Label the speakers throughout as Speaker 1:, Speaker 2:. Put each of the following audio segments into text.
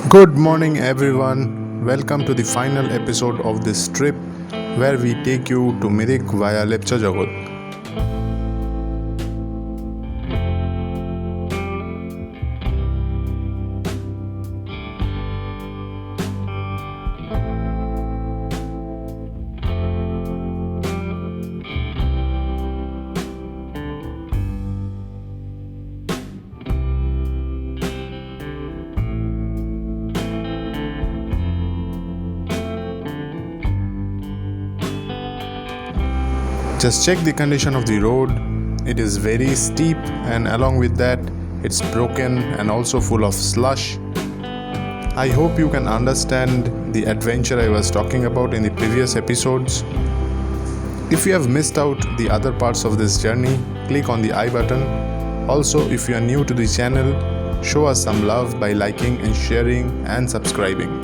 Speaker 1: Good morning, everyone. Welcome to the final episode of this trip where we take you to Mirik via Lepcha. Just check the condition of the road. It is very steep, and along with that, it's broken and also full of slush. I hope you can understand the adventure I was talking about in the previous episodes. If you have missed out the other parts of this journey, click on the I button. Also, if you are new to the channel, show us some love by liking and sharing and subscribing.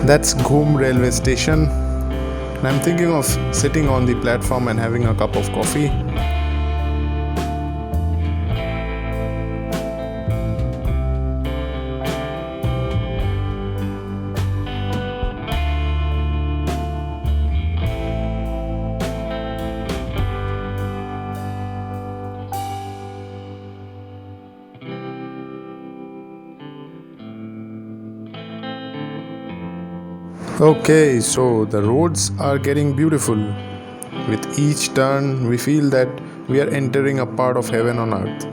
Speaker 1: That's Ghum railway station. And I'm thinking of sitting on the platform and having a cup of coffee. Okay, so the roads are getting beautiful. With each turn, we feel that we are entering a part of heaven on earth.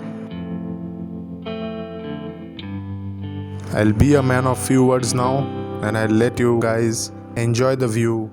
Speaker 1: I'll be a man of few words now, and I'll let you guys enjoy the view.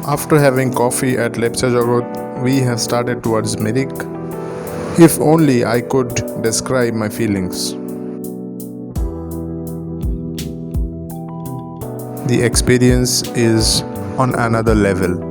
Speaker 1: After having coffee at Lepcha Jagot, we have started towards Mirik. If only I could describe my feelings. The experience is on another level.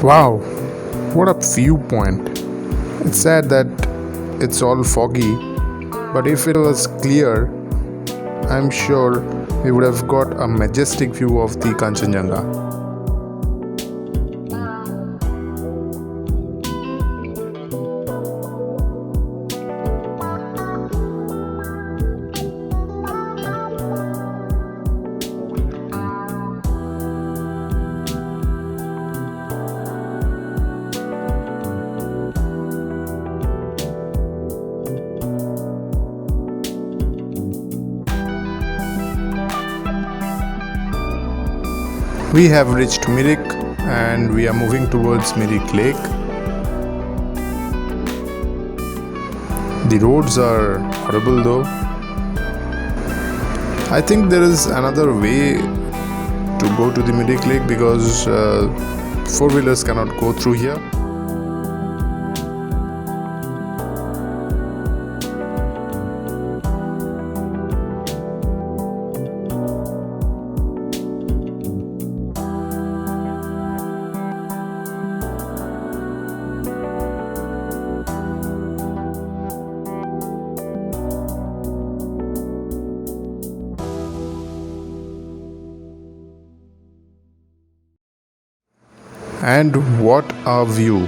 Speaker 1: Wow, what a viewpoint. It's sad that it's all foggy, but if it was clear, I'm sure we would have got a majestic view of the Kanchenjunga. We have reached Mirik and we are moving towards Mirik Lake. The roads are horrible though. I think there is another way to go to the Mirik Lake because four-wheelers cannot go through here. And what a view!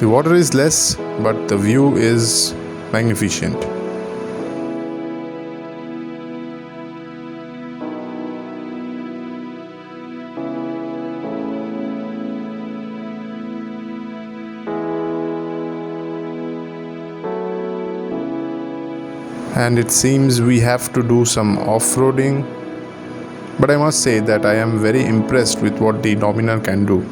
Speaker 1: The water is less, but the view is magnificent. And it seems we have to do some off-roading. But I must say that I am very impressed with what the Dominar can do.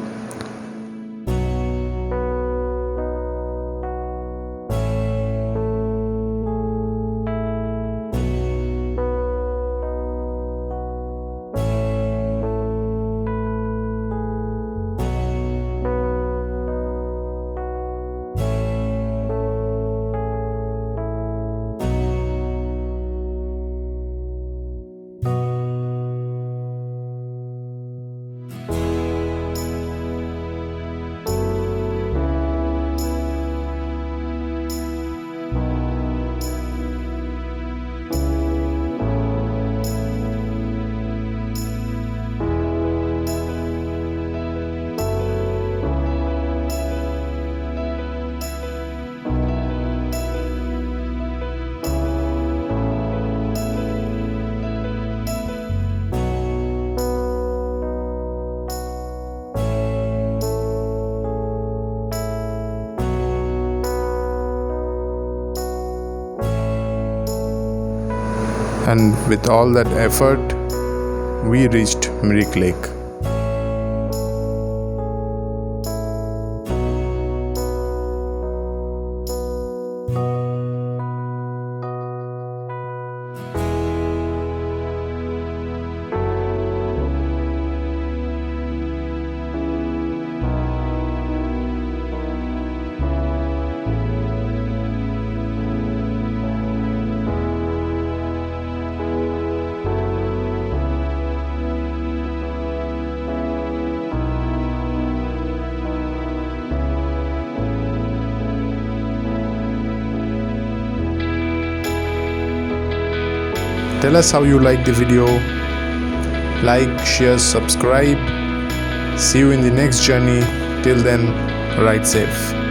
Speaker 1: And with all that effort, we reached Mirik Lake. tell us how you like the video. Like, share, subscribe. See you in the next journey. Till then, ride safe.